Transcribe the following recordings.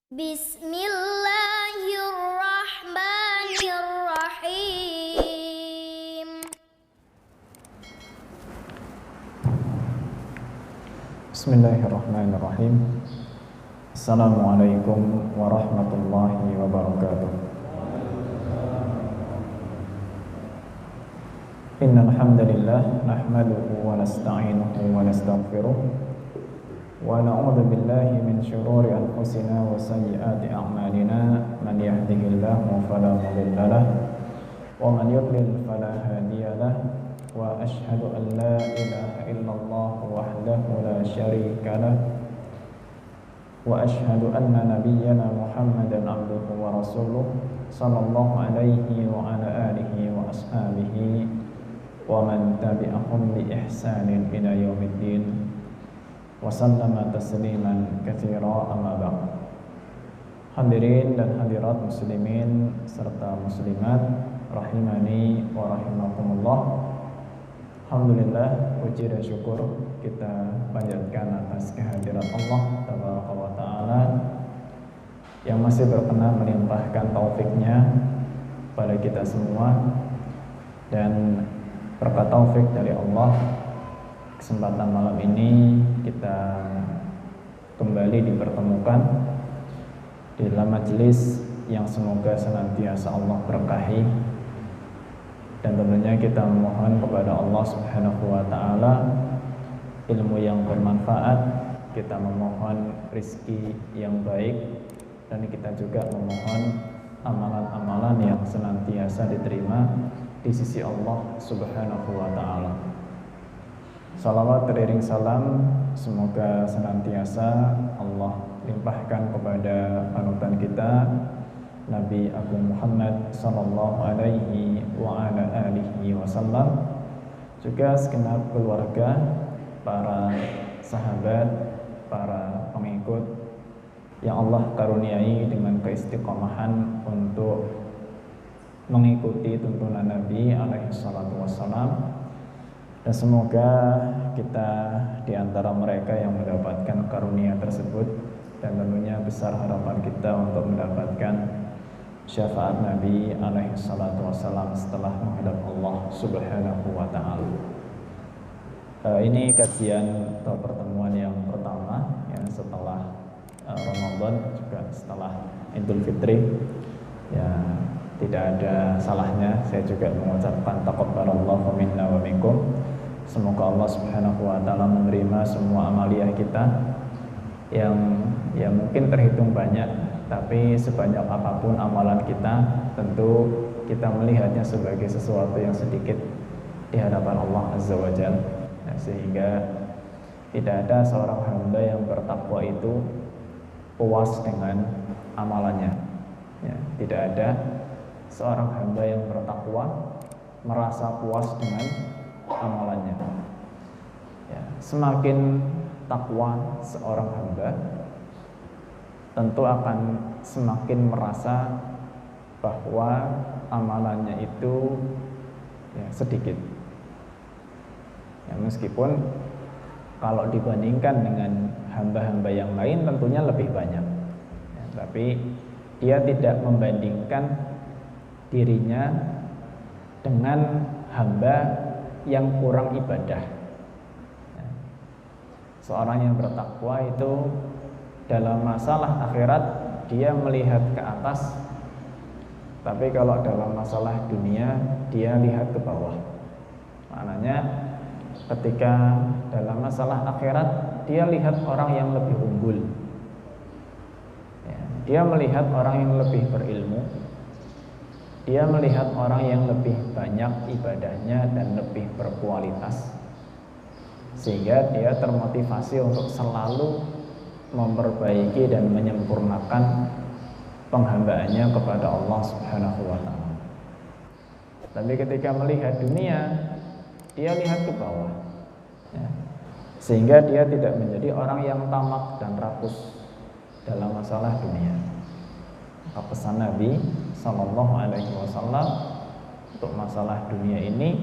Bismillahirrahmanirrahim. Bismillahirrahmanirrahim. Assalamualaikum warahmatullahi wabarakatuh. Innal hamdalillah nahmaduhu wa nasta'inuhu wa nastaghfiruh wa na'udzu billahi min shururi anfusina wa sayyiati a'malina man yahdihillahu fala mudilla lahu wa man yudlil fala hadiya lahu wa ashhadu an la ilaha illallah wahdahu la syarika lahu wa ashhadu anna nabiyyana Muhammadan abduhu wa rasuluh sallallahu alaihi wa ala alihi wa ashabihi wa man tabi'ahum bi ihsanin ila yaumiddin wa sallama tasliman katsira amma ba'd. Hadirin dan hadirat muslimin serta muslimat rahimani wa rahimakumullah. Alhamdulillah, puji dan syukur kita panjatkan atas kehadiran Allah Tabaraka wa Ta'ala yang masih berkenan melimpahkan taufiknya pada kita semua. Dan berkat taufik dari Allah, kesempatan malam ini kita kembali dipertemukan di dalam majelis yang semoga senantiasa Allah berkahi. Dan tentunya kita memohon kepada Allah Subhanahu wa Ta'ala ilmu yang bermanfaat, kita memohon rizki yang baik, dan kita juga memohon amalan-amalan yang senantiasa diterima di sisi Allah Subhanahu wa Ta'ala. Salawat teriring salam semoga senantiasa Allah limpahkan kepada panutan kita Nabi Agung Muhammad sallallahu alaihi wa ala alihi wasallam, juga segenap keluarga, para sahabat, para pengikut yang Allah karuniai dengan keistiqomahan untuk mengikuti tuntunan Nabi alaihi salatu wassalam. Dan semoga kita di antara mereka yang mendapatkan karunia tersebut, dan tentunya besar harapan kita untuk mendapatkan syafaat Nabi alaihi salatu wassalam setelah menghadap Allah Subhanahu wa Ta'ala. Ini kajian atau pertemuan yang pertama yang setelah Ramadan, juga setelah Idul Fitri. Ya, tidak ada salahnya saya juga mengucapkan taqabbalallahu minna wa minkum. Semoga Allah Subhanahu wa Ta'ala menerima semua amaliyah kita yang mungkin terhitung banyak, tapi sebanyak apapun amalan kita, tentu kita melihatnya sebagai sesuatu yang sedikit di hadapan Allah Azza wa Jalla. Sehingga tidak ada seorang hamba yang bertakwa itu puas dengan amalannya. Ya, tidak ada seorang hamba yang bertakwa merasa puas dengan amalannya. Ya, semakin takwa seorang hamba, tentu akan semakin merasa bahwa amalannya itu sedikit. Ya, meskipun kalau dibandingkan dengan hamba-hamba yang lain tentunya lebih banyak. Ya, tapi dia tidak membandingkan dirinya dengan hamba yang kurang ibadah. Seorang yang bertakwa itu dalam masalah akhirat dia melihat ke atas, tapi kalau dalam masalah dunia dia lihat ke bawah. Maknanya ketika dalam masalah akhirat dia lihat orang yang lebih unggul, dia melihat orang yang lebih berilmu, dia melihat orang yang lebih banyak ibadahnya dan lebih berkualitas, sehingga dia termotivasi untuk selalu memperbaiki dan menyempurnakan penghambaannya kepada Allah Subhanahu wa Ta'ala. Tapi ketika melihat dunia, dia lihat ke bawah, sehingga dia tidak menjadi orang yang tamak dan rakus dalam masalah dunia. Maka pesan Nabi Sallallahu Alaihi Wasallam untuk masalah dunia ini,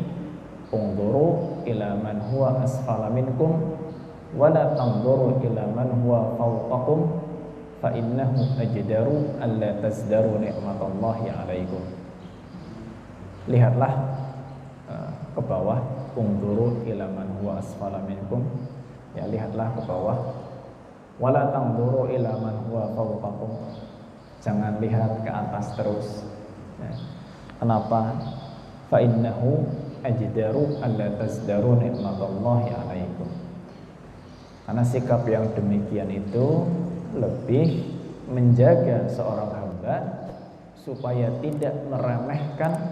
unzuru ila man huwa asfala minkum wa la tanzuru ila man huwa fawqakum fa innahu ajdaru alla tazdaru ni'matallahi 'alaikum. Lihatlah ke bawah, ungduru ila man huwa asfala minkum. Ya, lihatlah ke bawah. Wala tanzuru ila man huwa fawqakum. Jangan lihat ke atas terus. Ya. Kenapa? Fa innahu ajdaru alla tazdaru ni'matallahi 'alaikum. Karena sikap yang demikian itu lebih menjaga seorang hamba supaya tidak meremehkan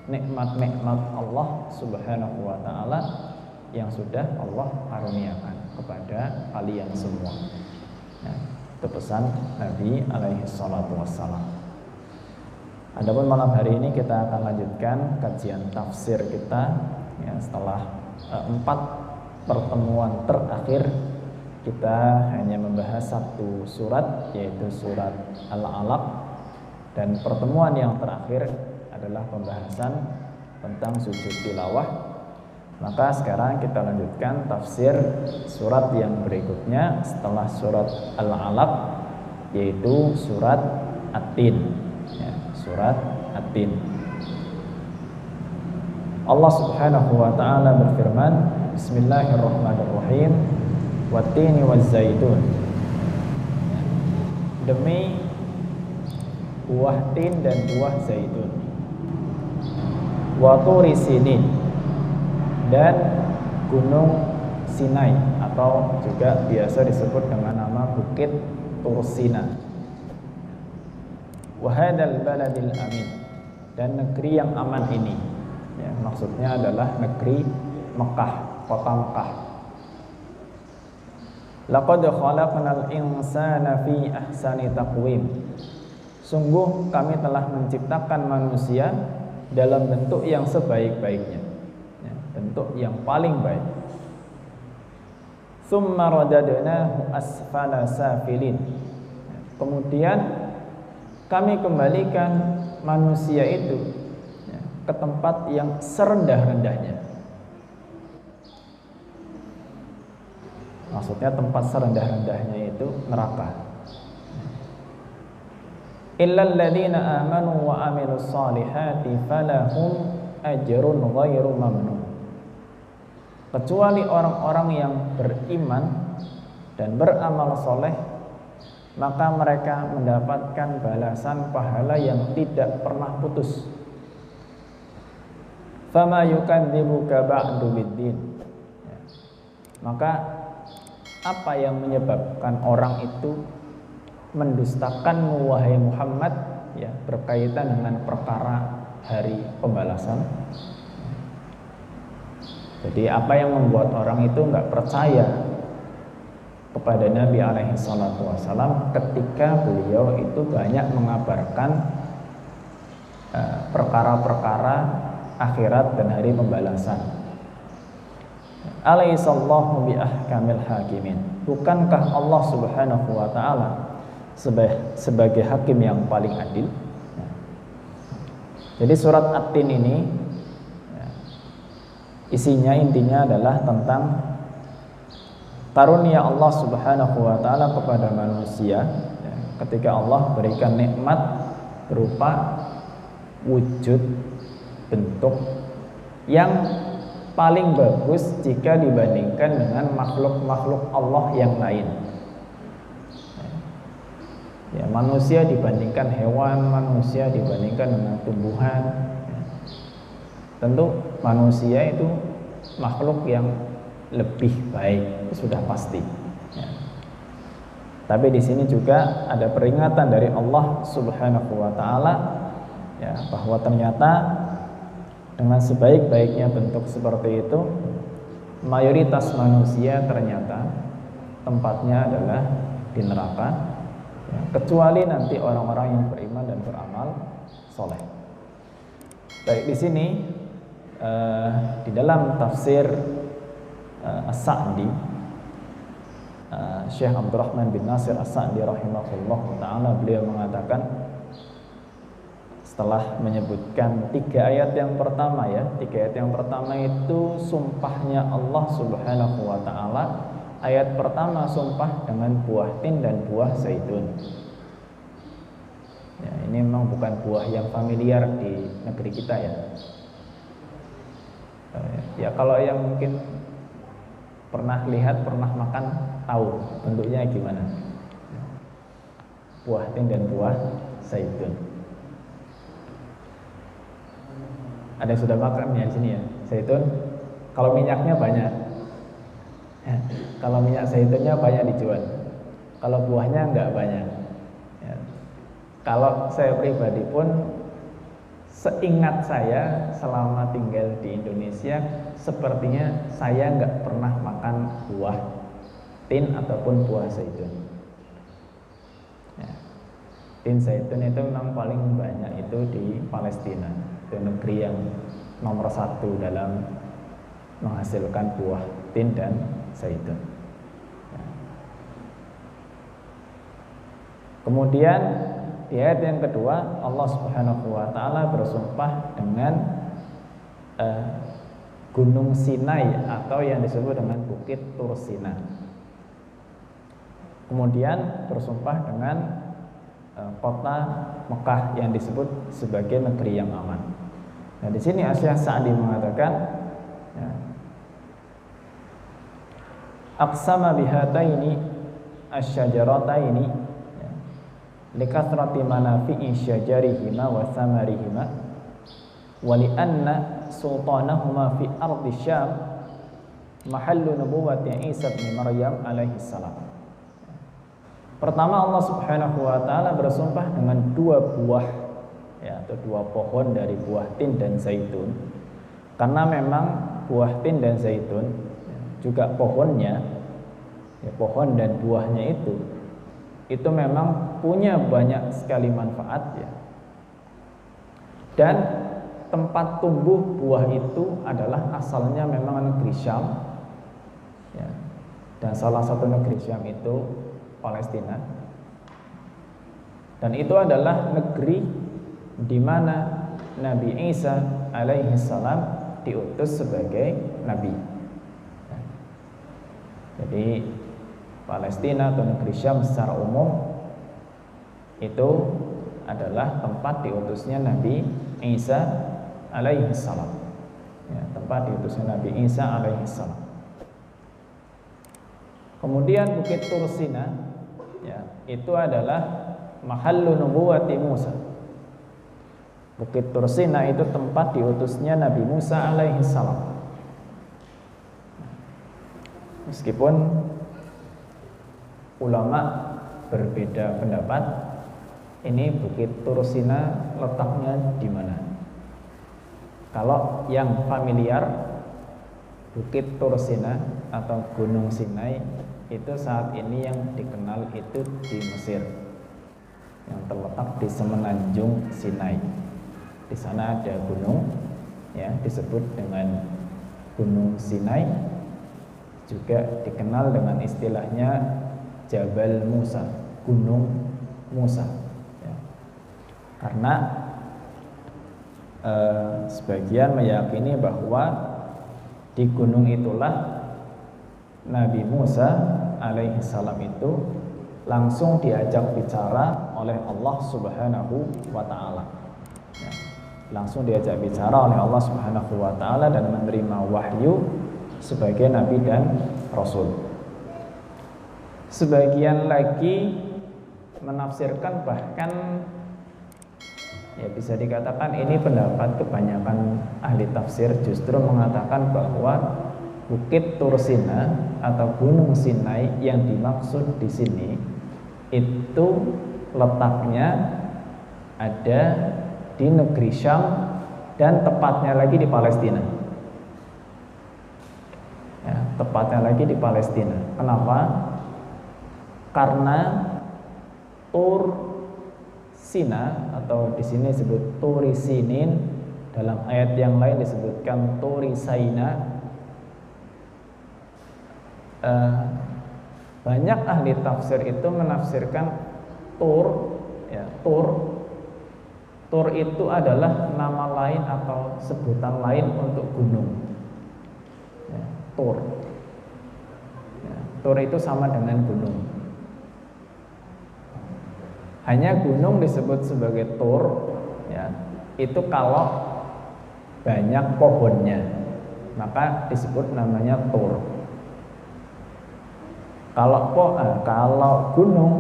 nikmat-nikmat Allah Subhanahu wa taala yang sudah Allah karuniakan kepada kalian semua. Nah, itu pesan Nabi alaihi salatu wassalam. Adapun malam hari ini kita akan lanjutkan kajian tafsir kita ya, setelah 4 pertemuan terakhir kita hanya membahas satu surat, yaitu surat Al-Alaq, dan pertemuan yang terakhir adalah pembahasan tentang sujud tilawah. Maka sekarang kita lanjutkan tafsir surat yang berikutnya setelah surat Al-Alaq, yaitu surat At-Tin ya, surat At-Tin. Allah Subhanahu wa ta'ala berfirman, Bismillahirrahmanirrahim, Wat-tini waz-zaitun. Demi buah tin dan buah zaitun. Wa turi sinin, dan gunung Sinai, atau juga biasa disebut dengan nama Bukit Tursina. Wa hadzal baladil amin, dan negeri yang aman ini ya, maksudnya adalah negeri Mekah, kota Mekah. Laqad khalaqnal insana fi ahsani taqwim. Sungguh kami telah menciptakan manusia dalam bentuk yang sebaik-baiknya ya, bentuk yang paling baik. Tsumma radadnahu asfala safilin. Kemudian kami kembalikan manusia itu ya, ke tempat yang serendah-rendahnya. Maksudnya tempat serendah-rendahnya itu neraka. Illal ladzina amanu wa amilus solihati falahum ajrun ghairu mamnun. Kecuali orang-orang yang beriman dan beramal soleh, maka mereka mendapatkan balasan pahala yang tidak pernah putus. Fama yukadzibuka ba'du biddin. Maka apa yang menyebabkan orang itu mendustakanmu wahai Muhammad ya, berkaitan dengan perkara hari pembalasan? Jadi apa yang membuat orang itu enggak percaya kepada Nabi alaihi salatu wasallam ketika beliau itu banyak mengabarkan perkara-perkara akhirat dan hari pembalasan? Alaihissallahu biahkamil hakimin. Bukankah Allah Subhanahu wa ta'ala sebagai hakim yang paling adil? Jadi surat At-Tin ini isinya intinya adalah tentang karunia Allah Subhanahu wa ta'ala kepada manusia ketika Allah berikan nikmat berupa wujud bentuk yang paling bagus jika dibandingkan dengan makhluk-makhluk Allah yang lain. Ya, manusia dibandingkan hewan, manusia dibandingkan dengan tumbuhan. Tentu manusia itu makhluk yang lebih baik, itu sudah pasti. Ya. Tapi di sini juga ada peringatan dari Allah Subhanahu wa ta'ala ya, bahwa ternyata dengan sebaik-baiknya bentuk seperti itu, mayoritas manusia ternyata tempatnya adalah di neraka ya, kecuali nanti orang-orang yang beriman dan beramal soleh. Baik, di sini di dalam tafsir As-Sa'di, Syekh Abdurrahman bin Nasir As-Sa'di rahimahullah ta'ala, beliau mengatakan setelah menyebutkan 3 ayat yang pertama ya, 3 ayat yang pertama itu sumpahnya Allah Subhanahu wa ta'ala ayat pertama sumpah dengan buah tin dan buah zaitun. Ya, ini memang bukan buah yang familiar di negeri kita ya. Ya kalau yang mungkin pernah lihat, pernah makan, tahu bentuknya gimana. Buah tin dan buah zaitun. Ada yang sudah makan ya di sini ya, zaitun. Kalau minyaknya banyak, kalau minyak zaitunnya banyak dijual. Kalau buahnya enggak banyak. Ya. Kalau saya pribadi pun, seingat saya selama tinggal di Indonesia, sepertinya saya enggak pernah makan buah tin ataupun buah zaitun. Ya. Tin zaitun itu memang paling banyak itu di Palestina. Itu negeri yang nomor 1 dalam menghasilkan buah tin dan zaitun. Ya. Kemudian di ayat yang kedua Allah Subhanahu wa taala bersumpah dengan Gunung Sinai atau yang disebut dengan Bukit Tur Sina. Kemudian bersumpah dengan kota Mekah yang disebut sebagai negeri yang aman. Nah, di sini Asy-Syaikh Sa'di mengatakan, ya, aqsama bihataini asy-syajarataini likathrati manafi'i syajarihima wa thamarihima wa li anna sultanahuma fi ardi Syam mahallu nubuwwati Isa bin Maryam alaihi salam. Pertama Allah Subhanahu wa taala bersumpah dengan dua buah ya, atau dua pohon dari buah tin dan zaitun. Karena memang buah tin dan zaitun ya, juga pohonnya ya, pohon dan buahnya itu memang punya banyak sekali manfaat ya. Dan tempat tumbuh buah itu adalah asalnya memang negeri Syam ya. Dan salah satu negeri Syam itu Palestina. Dan itu adalah negeri di mana Nabi Isa alaihi salam diutus sebagai nabi. Jadi Palestina atau negeri Syam secara umum itu adalah tempat diutusnya Nabi Isa alaihi salam. Ya, tempat diutusnya Nabi Isa alaihi salam. Kemudian Bukit Tur Sina ya, itu adalah mahallu nubuwati Musa. Bukit Tur Sina itu tempat diutusnya Nabi Musa alaihi salam. Meskipun ulama berbeda pendapat, ini Bukit Tur Sina letaknya di mana? Kalau yang familiar, Bukit Tur Sina atau Gunung Sinai itu saat ini yang dikenal itu di Mesir, yang terletak di semenanjung Sinai. Di sana ada gunung, ya disebut dengan Gunung Sinai, juga dikenal dengan istilahnya Jabal Musa, Gunung Musa. Ya. Karena sebagian meyakini bahwa di gunung itulah Nabi Musa alaihi salam itu langsung diajak bicara oleh Allah Subhanahu wa taala. Ya, langsung diajak bicara oleh Allah Subhanahu wa taala dan menerima wahyu sebagai nabi dan rasul. Sebagian lagi menafsirkan, bahkan ya bisa dikatakan ini pendapat kebanyakan ahli tafsir, justru mengatakan bahwa Bukit Tur Sina atau Gunung Sinai yang dimaksud di sini itu letaknya ada di negeri Syam dan tepatnya lagi di Palestina. Ya, tepatnya lagi di Palestina. Kenapa? Karena Tur Sina atau di sini disebut Turi Sinin, dalam ayat yang lain disebutkan Turi Saina. Banyak ahli tafsir itu menafsirkan Tur, ya, Tur itu adalah nama lain atau sebutan lain untuk gunung. Ya, Tur. Ya, Tur itu sama dengan gunung. Hanya gunung disebut sebagai tur, ya, itu kalau banyak pohonnya, maka disebut namanya tur. Kalau gunung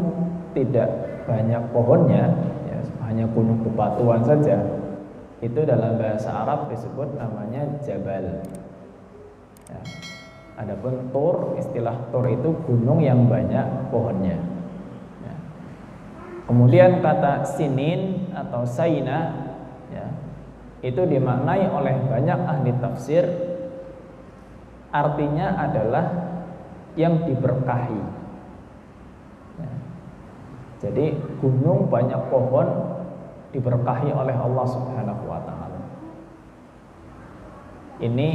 tidak banyak pohonnya, ya, hanya gunung bebatuan saja, itu dalam bahasa Arab disebut namanya jabal. Ya. Adapun tur, istilah tur itu gunung yang banyak pohonnya. Ya. Kemudian kata sinin atau saina, ya, itu dimaknai oleh banyak ahli tafsir, artinya adalah yang diberkahi. Ya. Jadi gunung banyak pohon diberkahi oleh Allah Subhanahu wa taala. Ini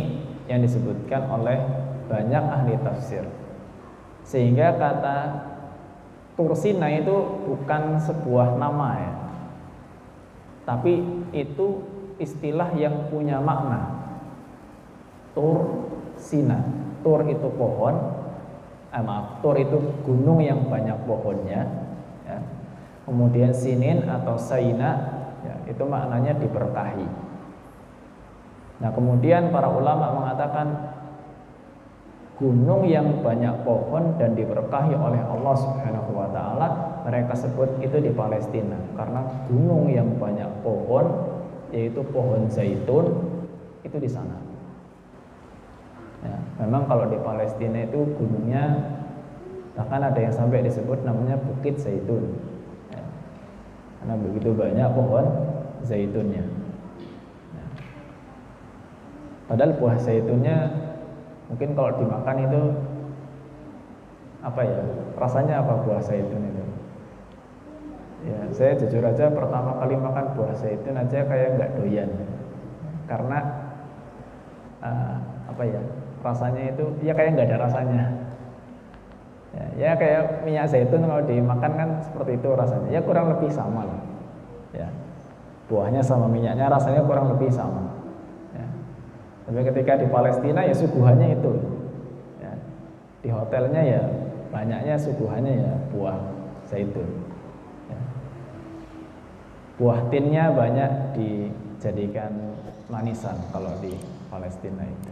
yang disebutkan oleh banyak ahli tafsir. Sehingga kata Tur Sinai itu bukan sebuah nama, ya, tapi itu istilah yang punya makna. Tur Sina, tur itu pohon, tur itu gunung yang banyak pohonnya, ya. Kemudian sinin atau saina, ya, itu maknanya diberkahi. Nah, kemudian para ulama mengatakan gunung yang banyak pohon dan diberkahi oleh Allah Subhanahu wa taala, mereka sebut itu di Palestina, karena gunung yang banyak pohon, yaitu pohon zaitun, itu di sana. Ya, memang kalau di Palestina itu gunungnya bahkan ada yang sampai disebut namanya Bukit Zaitun, ya, karena begitu banyak pohon zaitunnya. Ya. Padahal buah zaitunnya mungkin kalau dimakan itu apa ya, rasanya apa buah zaitun itu? Ya, saya jujur aja pertama kali makan buah zaitun aja kayak nggak doyan, karena apa ya, rasanya itu ya kayak nggak ada rasanya. Ya kayak minyak zaitun kalau dimakan kan seperti itu rasanya. Ya kurang lebih sama lah. Ya, buahnya sama minyaknya rasanya kurang lebih sama. Tapi ketika di Palestina ya suguhannya itu, ya, di hotelnya ya banyaknya suguhannya ya buah zaitun, ya. Buah tinnya banyak dijadikan manisan kalau di Palestina itu.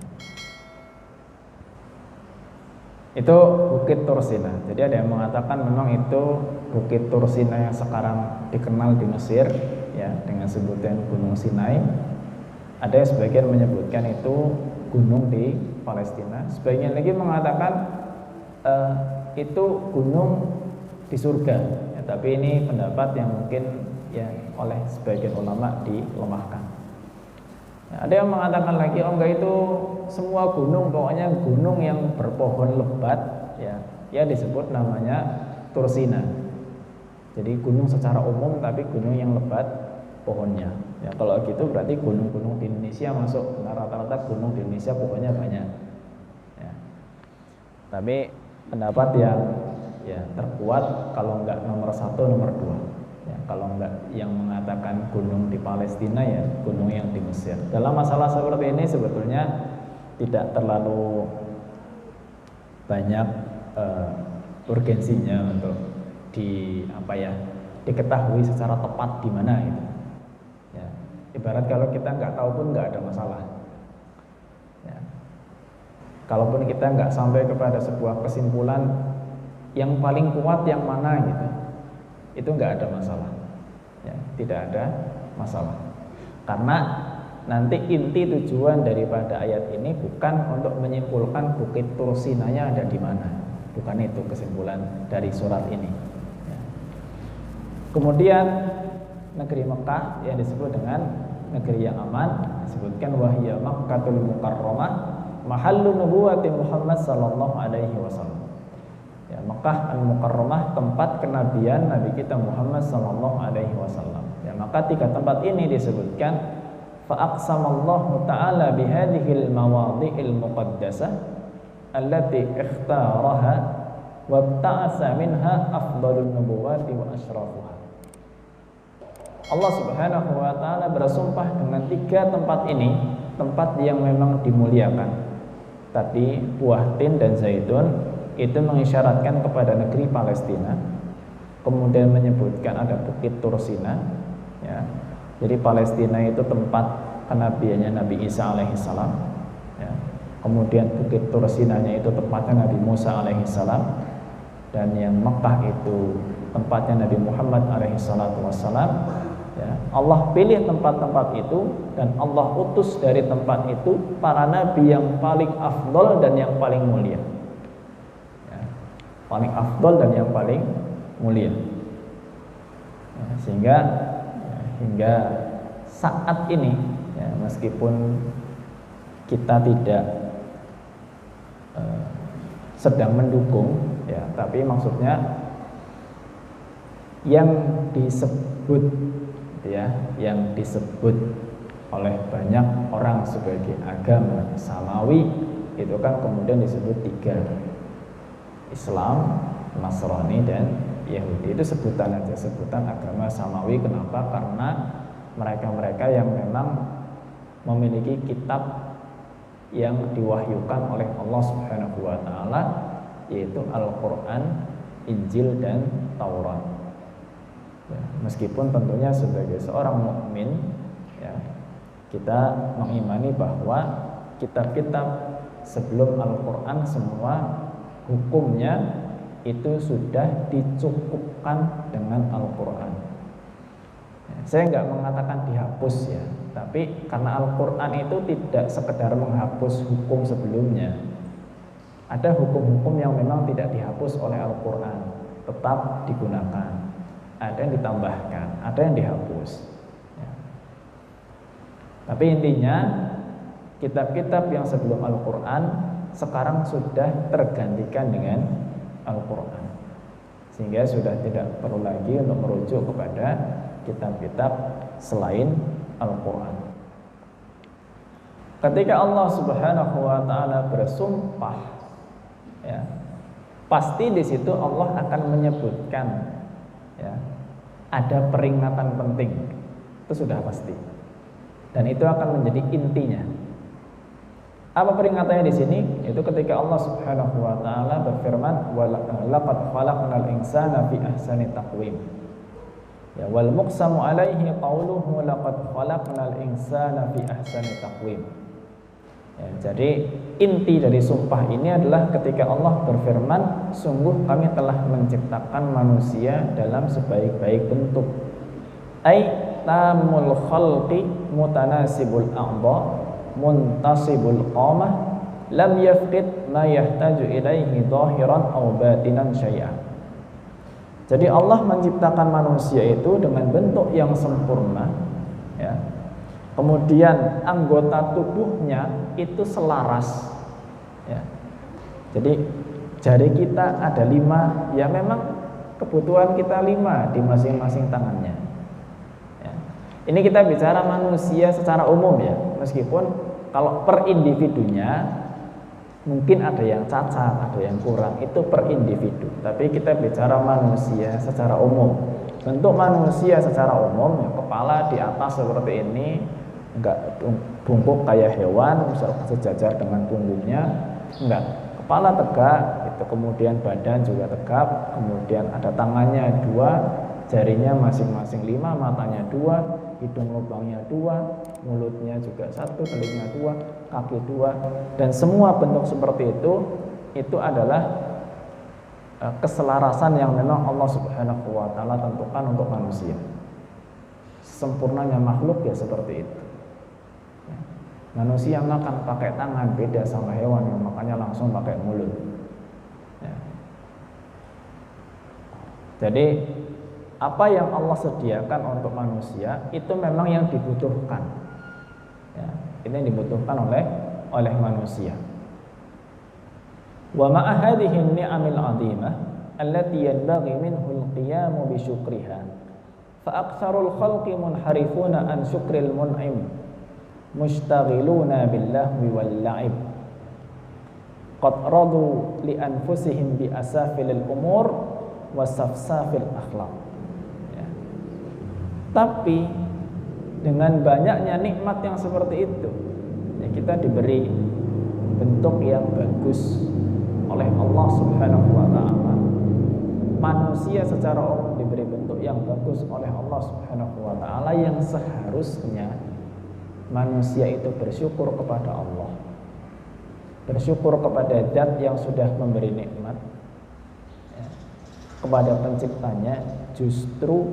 Itu Bukit Tur Sina. Jadi ada yang mengatakan memang itu Bukit Tur Sina yang sekarang dikenal di Mesir, ya, dengan sebutan Gunung Sinai. Ada yang sebagian menyebutkan itu gunung di Palestina. Sebagian lagi mengatakan itu gunung di surga, ya, tapi ini pendapat yang mungkin ya oleh sebagian ulama dilemahkan. Ya, ada yang mengatakan lagi, oh enggak, itu semua gunung, pokoknya gunung yang berpohon lebat, ya disebut namanya Tur Sina. Jadi gunung secara umum tapi gunung yang lebat pohonnya. Ya kalau gitu berarti gunung-gunung di Indonesia masuk. Nah, rata-rata gunung di Indonesia pokoknya banyak. Ya. Tapi pendapat yang ya terkuat kalau enggak nomor 1 nomor 2. Ya, kalau enggak yang mengatakan gunung di Palestina ya gunung yang di Mesir. Dalam masalah seperti ini sebetulnya tidak terlalu banyak urgensinya untuk diketahui secara tepat di mana itu. Ya, ibarat kalau kita nggak tahu pun nggak ada masalah. Ya. Kalaupun kita nggak sampai kepada sebuah kesimpulan yang paling kuat yang mana gitu, itu nggak ada masalah. Ya, tidak ada masalah. Karena nanti inti tujuan daripada ayat ini bukan untuk menyimpulkan Bukit Tur Sinanya ada di mana, bukan itu kesimpulan dari surat ini. Ya. Kemudian negeri Mekah yang disebut dengan negeri yang aman disebutkan wahiyya Makkahul Mukarramah mahallu nubuwati Muhammad sallallahu alaihi wasallam. Ya, Mekah Al-Mukarramah tempat kenabian Nabi kita Muhammad sallallahu alaihi wasallam. Ya, maka 3 tempat ini disebutkan fa aqsamallahu ta'ala bihadhil mawadhi'il muqaddasah allati ikhtaraha wa ta'asa minha afdalun nubuwati wa asyrafuha. Allah Subhanahu wa taala bersumpah dengan 3 tempat ini, tempat yang memang dimuliakan. Tadi buah tin dan zaitun, itu mengisyaratkan kepada negeri Palestina. Kemudian menyebutkan ada Bukit Tursina, ya. Jadi Palestina itu tempat kenabiannya Nabi Isa alaihissalam, ya. Kemudian Bukit Tursinanya itu tempatnya Nabi Musa alaihissalam, dan yang Mekah itu tempatnya Nabi Muhammad alaihissalam. Ya. Allah pilih tempat-tempat itu dan Allah utus dari tempat itu para nabi yang paling afdol dan yang paling mulia, ya. Paling afdol dan yang paling mulia, ya, sehingga hingga saat ini, ya, meskipun kita tidak sedang mendukung, ya, tapi maksudnya yang disebut, ya, yang disebut oleh banyak orang sebagai agama samawi itu kan kemudian disebut 3: Islam, Nasrani, dan Yahudi. Itu sebutan aja, sebutan agama samawi. Kenapa? Karena mereka-mereka yang memang memiliki kitab yang diwahyukan oleh Allah Subhanahu wa taala, yaitu Al-Qur'an, Injil, dan Taurat. Ya, meskipun tentunya sebagai seorang mukmin, ya, kita mengimani bahwa kitab-kitab sebelum Al-Qur'an semua hukumnya itu sudah dicukupkan dengan Al-Qur'an. Ya, saya nggak mengatakan dihapus, ya, tapi karena Al-Qur'an itu tidak sekedar menghapus hukum sebelumnya. Ada hukum-hukum yang memang tidak dihapus oleh Al-Qur'an, tetap digunakan. Ada yang ditambahkan, ada yang dihapus, ya. Tapi intinya kitab-kitab yang sebelum Al-Qur'an sekarang sudah tergantikan dengan Al-Qur'an, sehingga sudah tidak perlu lagi untuk merujuk kepada kitab-kitab selain Al-Qur'an. Ketika Allah Subhanahu wa taala bersumpah, ya, pasti di situ Allah akan menyebutkan, ya, ada peringatan penting. Itu sudah pasti. Dan itu akan menjadi intinya. Apa peringatannya di sini? Itu ketika Allah Subhanahu wa taala berfirman, "Wa laqad khalaqnal insana fi ahsani taqwim." Ya, wal muqsamu alaihi qauluhu laqad khalaqnal insana fi ahsani taqwim. Ya, jadi inti dari sumpah ini adalah ketika Allah berfirman, sungguh kami telah menciptakan manusia dalam sebaik-baik bentuk. Ai tamul khalqi mutanasibul a'dha muntasibul qamah lam yafqid ma yahtaju ilaihi zahiran aw batinan syai'an. Jadi Allah menciptakan manusia itu dengan bentuk yang sempurna, ya. Kemudian anggota tubuhnya itu selaras, ya. Jadi jari kita ada 5, ya memang kebutuhan kita 5 di masing-masing tangannya, ya. Ini kita bicara manusia secara umum, ya. Meskipun kalau per individunya mungkin ada yang cacat, ada yang kurang, itu per individu. Tapi kita bicara manusia secara umum. Bentuk manusia secara umum, ya, kepala di atas seperti ini, enggak bungkuk kayak hewan, misalnya sejajar dengan punggungnya, enggak. Kepala tegak, itu kemudian badan juga tegap, kemudian ada tangannya 2, jarinya masing-masing 5, matanya 2, hidung lubangnya 2, mulutnya juga 1, telinga 2, kaki 2, dan semua bentuk seperti itu adalah keselarasan yang memang Allah Subhanahu wa taala tentukan untuk manusia. Sempurnanya makhluk ya seperti itu. Ya. Manusia makan pakai tangan, beda sama hewan yang makannya langsung pakai mulut. Ya. Jadi apa yang Allah sediakan untuk manusia itu memang yang dibutuhkan, ya, ini yang dibutuhkan oleh manusia. Wa ma'a hadhihi ni'amil 'azimah allati yanbaghi minhu al-qiyamu bi syukriha fa aktsarul khalqi munharifuna an syukril mun'im mushtaghiluna bil lahwi wal la'ib qad radu li anfusihim bi asafilil umur wa safsafil akhlaq. Tapi dengan banyaknya nikmat yang seperti itu, ya, kita diberi bentuk yang bagus oleh Allah Subhanahu Subhanahu wa taala, manusia secara umum diberi bentuk yang bagus oleh Allah Subhanahu wa taala, yang seharusnya manusia itu bersyukur kepada Allah, bersyukur kepada Zat yang sudah memberi nikmat, ya, kepada penciptanya. Justru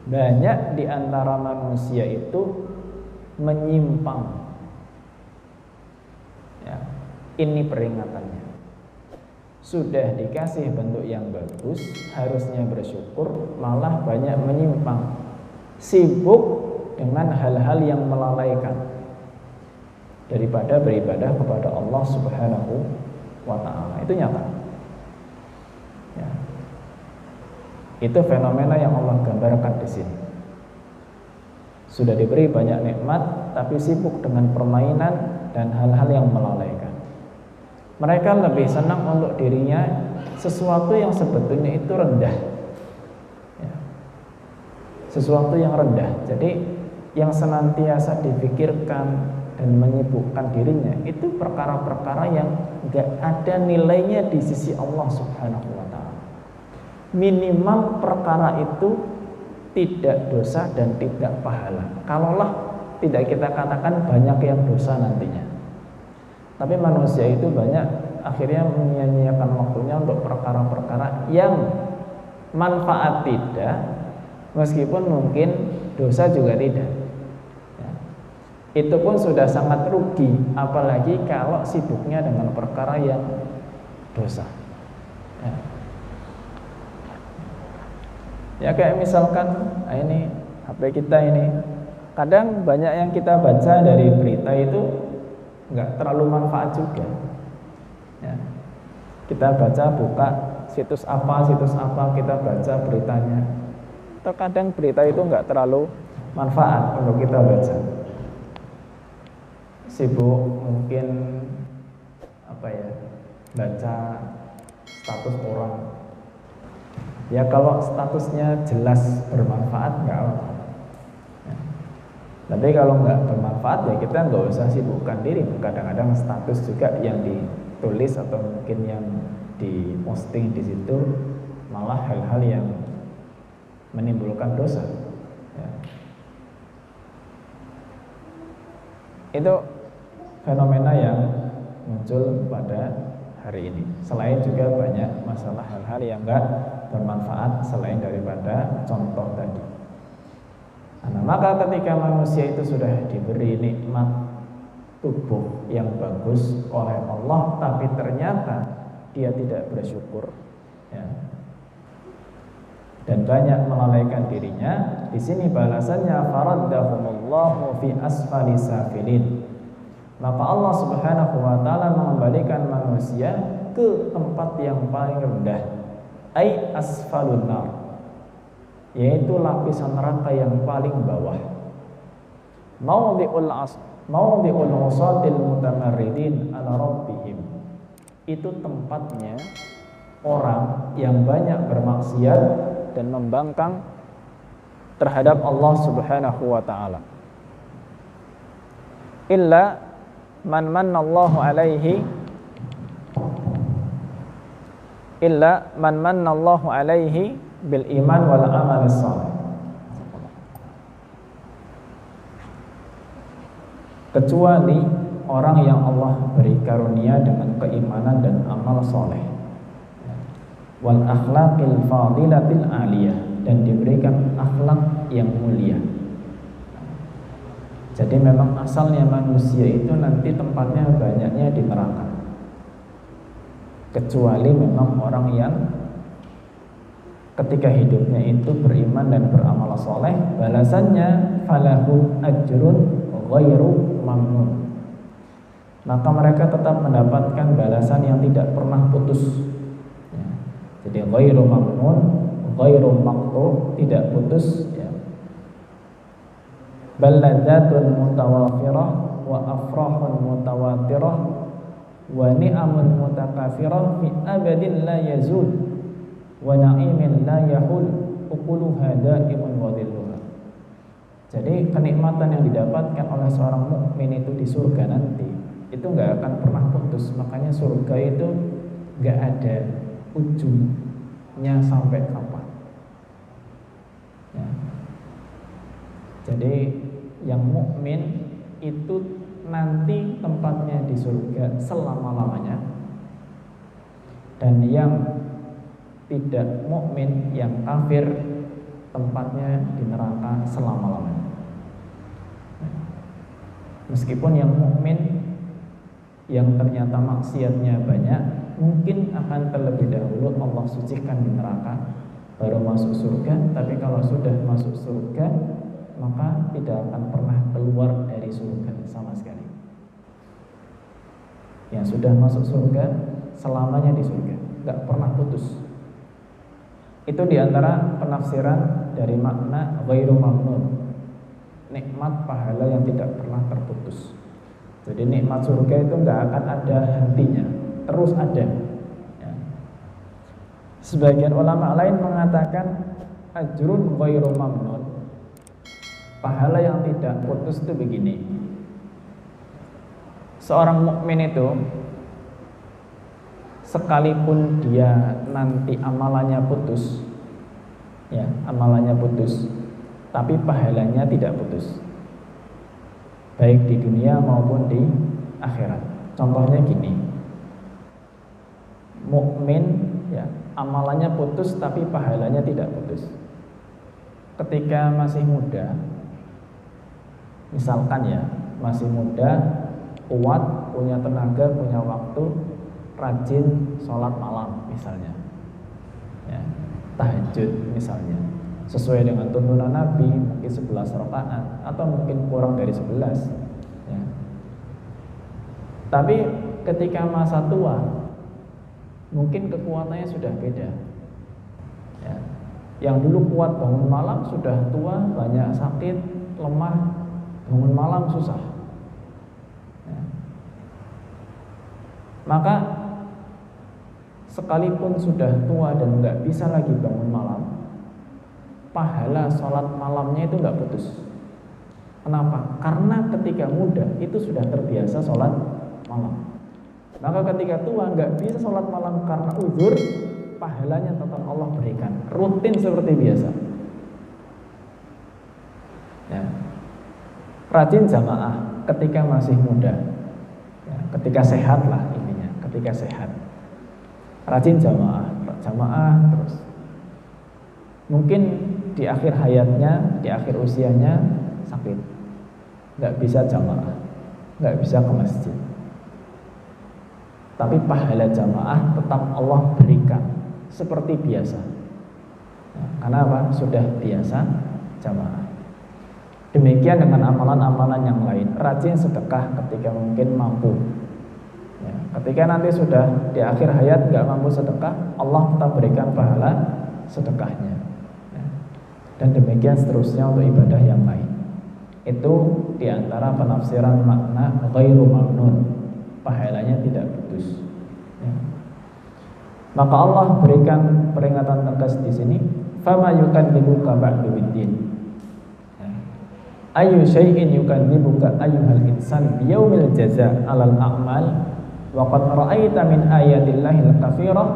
banyak di antara manusia itu menyimpang. Ya, ini peringatannya. Sudah dikasih bentuk yang bagus, harusnya bersyukur, malah banyak menyimpang, sibuk dengan hal-hal yang melalaikan daripada beribadah kepada Allah Subhanahu wa taala. Itu nyata. Ya. Itu fenomena yang Allah gambarkan di sini. Sudah diberi banyak nikmat, tapi sibuk dengan permainan dan hal-hal yang melalaikan. Mereka lebih senang untuk dirinya sesuatu yang sebetulnya itu rendah, ya. Sesuatu yang rendah. Jadi yang senantiasa dipikirkan dan menyibukkan dirinya itu perkara-perkara yang gak ada nilainya di sisi Allah Subhanahu wa ta'ala. Minimal perkara itu tidak dosa dan tidak pahala. Kalaulah tidak kita katakan banyak yang dosa nantinya, tapi manusia itu banyak akhirnya menyia-nyiakan waktunya untuk perkara-perkara yang manfaat tidak, meskipun mungkin dosa juga tidak, ya. Itu pun sudah sangat rugi, apalagi kalau sibuknya dengan perkara yang dosa, ya. Ya kayak misalkan ini HP kita ini, kadang banyak yang kita baca dari berita itu nggak terlalu manfaat juga, ya. Kita baca, buka situs apa kita baca beritanya, terkadang berita itu nggak terlalu manfaat untuk kita baca. Sibuk mungkin baca status orang. Ya kalau statusnya jelas bermanfaat nggak apa-apa, ya. Tapi kalau nggak bermanfaat ya kita nggak usah sibukkan diri. Kadang-kadang status juga yang ditulis atau mungkin yang diposting di situ malah hal-hal yang menimbulkan dosa, ya. Itu fenomena yang muncul pada hari ini. Selain juga banyak masalah hal-hal yang enggak bermanfaat selain daripada contoh tadi. Nah, maka ketika manusia itu sudah diberi nikmat tubuh yang bagus oleh Allah, tapi ternyata dia tidak bersyukur, ya, dan banyak melalaikan dirinya, di sini balasannya faraddahumullahu fi asfali safilin. Maka Allah Subhanahu wa taala mengembalikan manusia ke tempat yang paling rendah, ai asfalun nar, yaitu lapisan neraka yang paling bawah. Mawdi'ul usatil mutamarridin ala rabbihim, itu tempatnya orang yang banyak bermaksiat dan membangkang terhadap Allah Subhanahu wa taala. Illa man mannallahu alaihi bil iman wal amal salih. Kecuali orang yang Allah beri karunia dengan keimanan dan amal soleh, wal akhlaqil fadilatil aliyah, dan diberikan akhlak yang mulia. Jadi memang asalnya manusia itu nanti tempatnya banyaknya di neraka, kecuali memang orang yang ketika hidupnya itu beriman dan beramal soleh, balasannya falahu ajrun ghairu mamnun, maka mereka tetap mendapatkan balasan yang tidak pernah putus, ya. Jadi ghairu mamnun, ghairu maqtu, tidak putus, ya. Balladzatun mutawafirah wa afrahun mutawatirah wa ni'amun mutakafirah fi abadin la yazul wa na'imin la yahul ukuluha da'imun wa dhilluha. Jadi kenikmatan yang didapatkan oleh seorang mukmin itu di surga nanti itu nggak akan pernah putus. Makanya surga itu nggak ada ujungnya sampai kapan. Ya. Jadi yang mukmin itu nanti tempatnya di surga selama-lamanya, dan yang tidak mukmin, yang kafir, tempatnya di neraka selama-lamanya. Meskipun yang mukmin yang ternyata maksiatnya banyak, mungkin akan terlebih dahulu Allah sucikan di neraka baru masuk surga. Tapi kalau sudah masuk surga, maka tidak akan pernah keluar dari surga sama sekali. Yang sudah masuk surga selamanya di surga, nggak pernah putus. Itu diantara penafsiran dari makna ghairu mamnun, nikmat pahala yang tidak pernah terputus. Jadi nikmat surga itu nggak akan ada hentinya, terus ada. Ya. Sebagian ulama lain mengatakan ajrun ghairu mamnun, pahala yang tidak putus itu begini. Seorang mukmin itu sekalipun dia nanti amalannya putus, ya, amalannya putus, tapi pahalanya tidak putus, baik di dunia maupun di akhirat. Contohnya gini, mukmin, ya, amalannya putus tapi pahalanya tidak putus. Ketika masih muda, misalkan ya, masih muda, kuat, punya tenaga, punya waktu, rajin sholat malam misalnya, ya, tahajud misalnya, sesuai dengan tuntunan Nabi, mungkin 11 rakaat atau mungkin kurang dari 11, ya. Tapi ketika masa tua, mungkin kekuatannya sudah beda, ya. Yang dulu kuat bangun malam, sudah tua, banyak sakit, lemah, bangun malam susah, ya. Maka sekalipun sudah tua dan nggak bisa lagi bangun malam, pahala sholat malamnya itu nggak putus. Kenapa? Karena ketika muda itu sudah terbiasa sholat malam. Maka ketika tua nggak bisa sholat malam karena uzur, pahalanya tetap Allah berikan, rutin seperti biasa. Ya. Rajin jamaah ketika masih muda, ya, ketika sehat lah intinya, ketika sehat. Rajin jamaah terus. Mungkin di akhir hayatnya, di akhir usianya sakit, nggak bisa jamaah, nggak bisa ke masjid. Tapi pahala jamaah tetap Allah berikan seperti biasa. Nah, karena apa? Sudah biasa jamaah. Demikian dengan amalan-amalan yang lain. Rajin sedekah ketika mungkin mampu. Ya, ketika nanti sudah di akhir hayat nggak mampu sedekah, Allah tetap berikan pahala sedekahnya. Ya. Dan demikian seterusnya untuk ibadah yang lain. Itu diantara penafsiran makna ghairu mamnun, pahalanya tidak putus. Ya. Maka Allah berikan peringatan tegas di sini, fama yukadzibuka ba'du biddin. Ayu syai'in yukadzibuka ayyuhal insan biyaumil jaza 'alal a'mal wa qad ra'aita min ayatillahil katsirah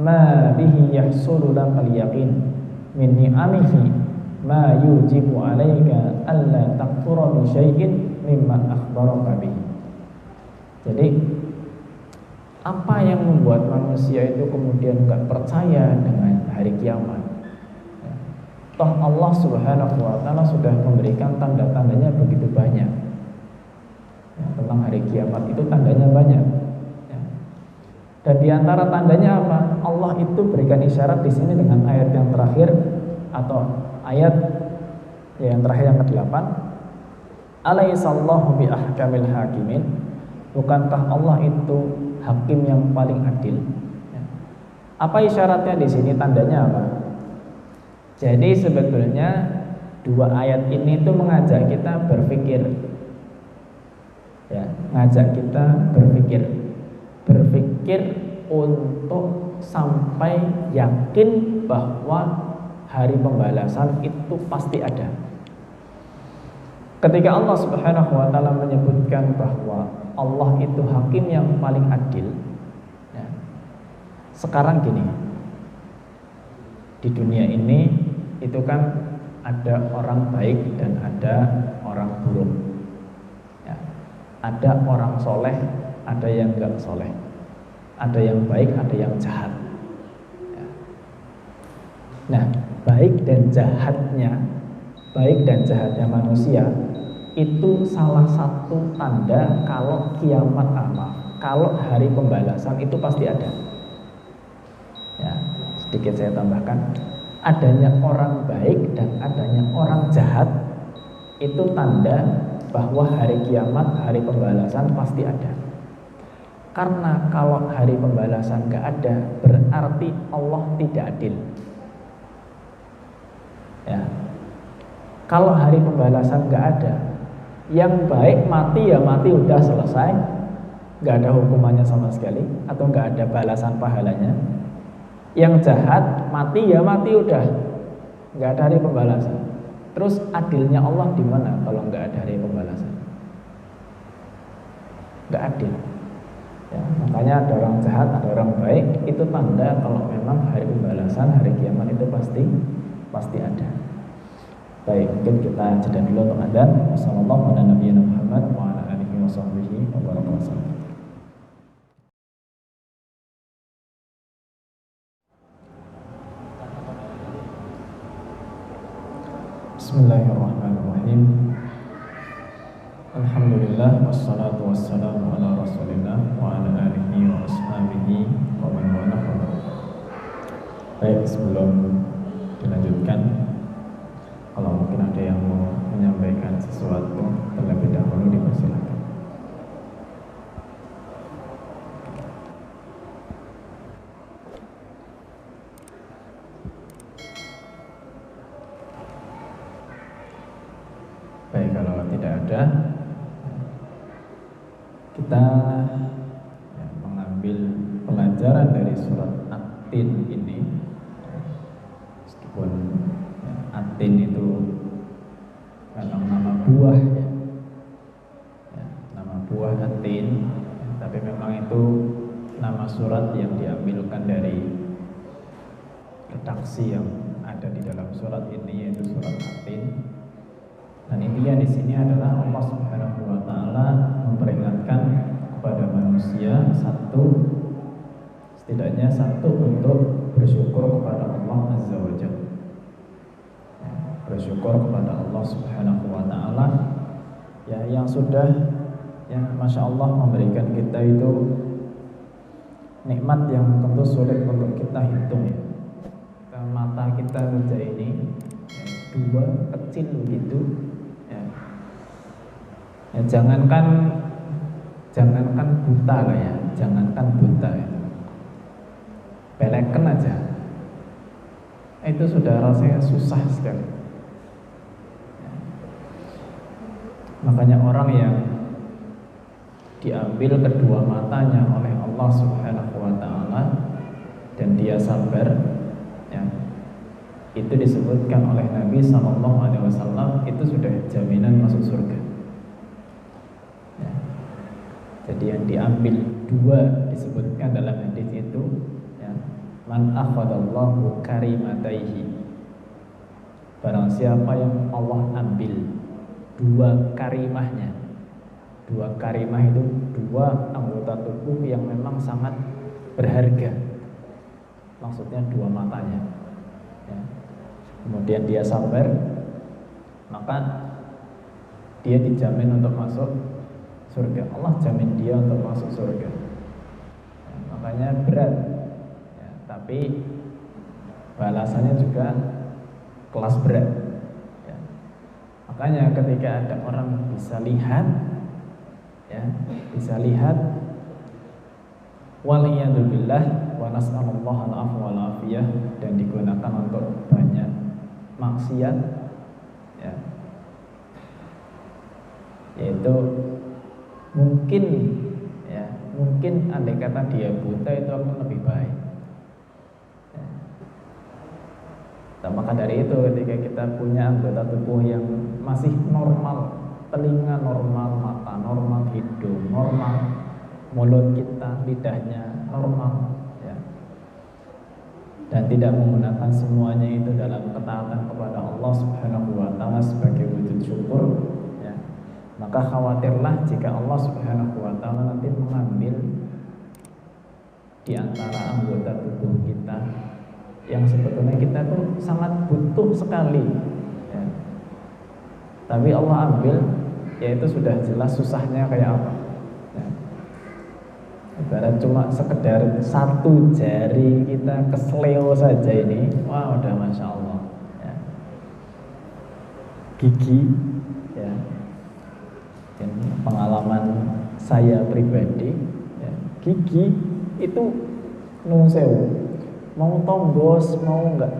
ma bihi yahsulu lakal yaqin min ni'amihi ma yujibu 'alaika alla takfura bi syai'in mimma akhbaraka bihi. Jadi apa yang membuat manusia itu kemudian enggak percaya dengan hari kiamat? Toh Allah Subhanahu wa ta'ala sudah memberikan tanda-tandanya begitu banyak, ya, tentang hari kiamat itu tandanya banyak, ya. Dan diantara tandanya apa? Allah itu berikan isyarat di sini dengan ayat yang terakhir atau ayat yang terakhir yang ke-8. Alaihissallahu bi ahkamil hakimin. Bukankah Allah itu hakim yang paling adil? Ya. Apa isyaratnya di sini? Tandanya apa? Jadi sebetulnya dua ayat ini tuh mengajak kita berpikir, ya, ngajak kita berpikir untuk sampai yakin bahwa hari pembalasan itu pasti ada. Ketika Allah Subhanahu wa ta'ala menyebutkan bahwa Allah itu hakim yang paling adil, ya, sekarang gini, di dunia ini itu kan ada orang baik dan ada orang buruk ya. Ada orang soleh, ada yang enggak soleh, ada yang baik, ada yang jahat ya. Nah, baik dan jahatnya manusia itu salah satu tanda kalau kiamat kalau hari pembalasan itu pasti ada ya. Sedikit saya tambahkan, adanya orang baik dan adanya orang jahat itu tanda bahwa hari kiamat, hari pembalasan pasti ada. Karena kalau hari pembalasan gak ada, berarti Allah tidak adil ya. Kalau hari pembalasan gak ada, yang baik mati ya mati, udah selesai, gak ada hukumannya sama sekali, atau gak ada balasan pahalanya. Yang jahat mati ya mati, udah nggak ada hari pembalasan. Terus adilnya Allah di mana kalau nggak ada hari pembalasan? Nggak adil ya. Makanya ada orang jahat, ada orang baik, itu tanda kalau memang hari pembalasan, hari kiamat itu pasti ada. Baik, mungkin kita jeda dulu untuk adzan. Wassallallahu ala nabiyina Muhammad wa ala alihi wa sahbihi wa barakatuh. Bismillahirrahmanirrahim. Alhamdulillah wassalatu wassalamu ala Rasulillah wa ala alihi wa ashabihi wa man wala. Baik, sebelum dilanjutkan, kalau mungkin ada yang mau menyampaikan sesuatu terlebih dahulu dipersilakan. Baik, kalau tidak ada, kita mengambil pelajaran dari surat At-Tin ini. Meskipun At-Tin itu memang nama buah ya, nama buah At-Tin, tapi memang itu nama surat yang diambilkan dari redaksi yang ada di dalam surat ini, yaitu surat At-Tin. Dan intinya di sini adalah Allah Subhanahu wa taala memperingatkan kepada manusia setidaknya satu untuk bersyukur kepada Allah Azza wa Jalla. Bersyukur kepada Allah Subhanahu wa taala ya, yang sudah ya Masya Allah memberikan kita itu nikmat yang tentu sulit untuk kita hitung ya. Mata kita saja ini ya, dua kecil begitu. Ya, jangankan buta lah ya, jangankan buta itu, peleken aja itu sudah rasanya susah sekali ya. Makanya orang yang diambil kedua matanya oleh Allah Subhanahu wa taala dan dia sabar ya, itu disebutkan oleh Nabi SAW itu sudah jaminan masuk surga. Jadi yang diambil dua disebutkan dalam hadis itu ya, man akhadallahu karimataihi, barang siapa yang Allah ambil dua karimahnya. Dua karimah itu dua anggota tubuh yang memang sangat berharga, maksudnya dua matanya ya. Kemudian dia sabar, maka dia dijamin untuk masuk surga. Allah jamin dia untuk masuk surga ya, makanya berat ya, tapi balasannya juga kelas berat ya. Makanya ketika ada orang bisa lihat ya, bisa lihat waliyadzubillah wa nas'alullah al-afwa wal afiyah, dan digunakan untuk banyak maksiat ya, yaitu mungkin andai kata dia buta itu akan lebih baik ya. Dan maka dari itu ketika kita punya anggota tubuh yang masih normal, telinga normal, mata normal, hidung normal, mulut kita, lidahnya normal ya, dan tidak menggunakan semuanya itu dalam ketaatan kepada Allah Subhanahu wa taala sebagai wujud syukur, ya, maka khawatirlah jika Allah Subhanahu wa taala nanti mengambil di antara anggota tubuh kita yang sebetulnya kita tuh sangat butuh sekali, ya. Tapi Allah ambil, yaitu sudah jelas susahnya kayak apa, ya. Ibarat cuma sekedar satu jari kita kesleo saja ini, wah udah masya Allah, ya. Gigi, ya. Dan pengalaman saya pribadi, ya. Gigi itu nuwun sewu, mau tonggos mau enggak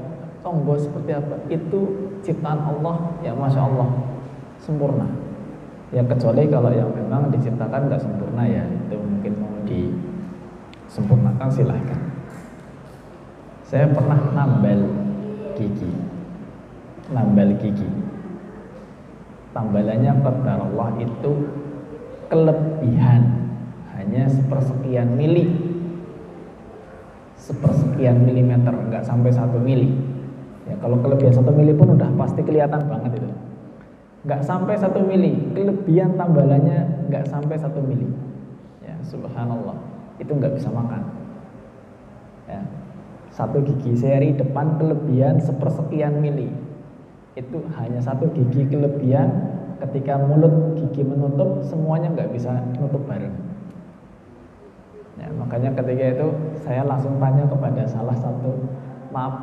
tonggos seperti apa, itu ciptaan Allah, ya masya Allah sempurna, ya kecuali kalau yang memang diciptakan nggak sempurna, ya itu mungkin mau disempurnakan silahkan. Saya pernah nambal gigi, tambalannya qadarullah itu kelebihan hanya sepersekian milimeter, nggak sampai 1 mili. Ya kalau kelebihan 1 mili pun udah pasti kelihatan banget itu. Nggak sampai 1 mili, kelebihan tambalannya nggak sampai 1 mili. Ya subhanallah, itu nggak bisa makan. Ya, satu gigi seri depan kelebihan sepersekian mili, itu hanya satu gigi kelebihan. Ketika mulut gigi menutup, semuanya nggak bisa nutup bareng. Ya, makanya ketika itu saya langsung tanya kepada salah satu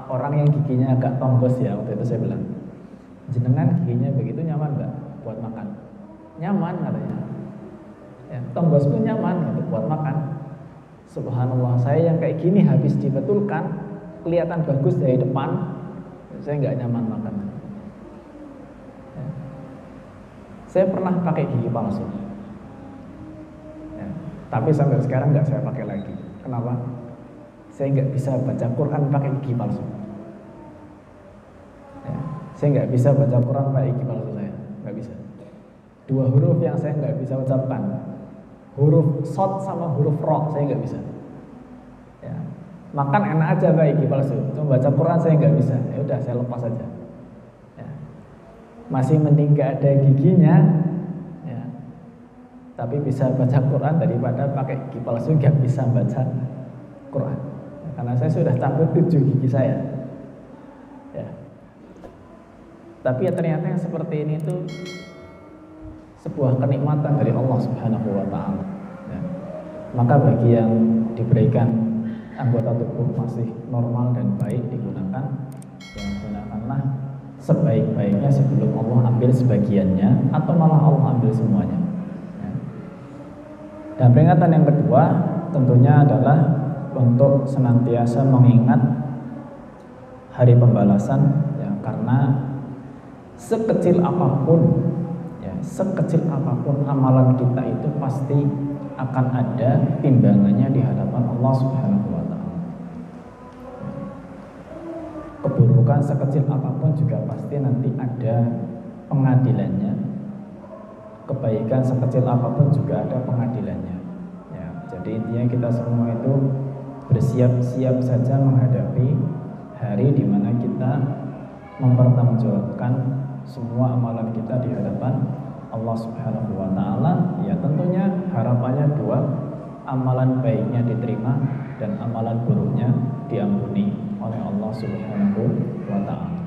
orang yang giginya agak tonggos, ya waktu itu saya bilang, jenengan giginya begitu nyaman nggak buat makan? Nyaman katanya. Ya, tonggos pun nyaman gitu buat makan. Subhanallah, saya yang kayak gini habis dibetulkan, kelihatan bagus dari depan, saya nggak nyaman makan. Ya. Saya pernah pakai gigi palsu. Tapi sampai sekarang nggak saya pakai lagi. Kenapa? Saya nggak bisa baca Quran pakai gigi palsu. Ya, saya nggak bisa baca Quran pakai gigi palsu, saya nggak bisa. 2 huruf yang saya nggak bisa ucapkan, huruf shad sama huruf ro, saya nggak bisa. Ya, makan enak aja pakai gigi palsu. Cuma baca Quran saya nggak bisa. Ya udah, saya lepas aja. Ya. Masih mending nggak ada giginya, tapi bisa baca Quran daripada pakai gigi palsu gak bisa baca Quran, ya, karena saya sudah cabut 7 gigi saya, ya. Tapi ya ternyata yang seperti ini itu sebuah kenikmatan dari Allah Subhanahu wa taala, ya. Maka bagi yang diberikan anggota tubuh masih normal dan baik digunakan, yang gunakanlah sebaik-baiknya sebelum Allah ambil sebagiannya atau malah Allah ambil semuanya. Dan peringatan yang kedua tentunya adalah untuk senantiasa mengingat hari pembalasan, ya, karena sekecil apapun amalan kita itu pasti akan ada timbangannya di hadapan Allah Subhanahu wa taala. Keburukan sekecil apapun juga pasti nanti ada pengadilannya. Kebaikan sekecil apapun juga ada pengadilannya, ya. Jadi intinya kita semua itu bersiap-siap saja menghadapi hari di mana kita mempertanggungjawabkan semua amalan kita di hadapan Allah Subhanahu wa taala. Ya tentunya harapannya 2, amalan baiknya diterima dan amalan buruknya diampuni oleh Allah Subhanahu wa taala.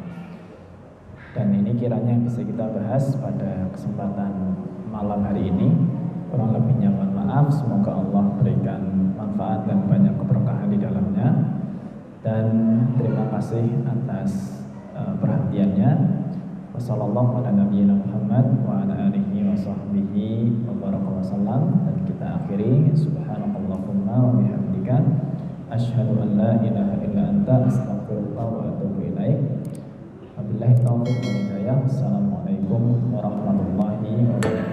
Dan ini kiranya bisa kita bahas pada kesempatan malam hari ini. Kurang lebihnya mohon maaf. Semoga Allah berikan manfaat dan banyak keberkahan di dalamnya. Dan terima kasih atas perhatiannya. Wassallallahu ala nabiyyina Muhammad wa ala alihi wa sahbihi wa baraka wasallam. Dan kita akhiri subhanakallahumma wa bihamdika asyhadu an la ilaha illa anta astaghfiruka wa atubu ilaik. Wabillahi taufiq wal hidayah. Assalamualaikum warahmatullahi wabarakatuh.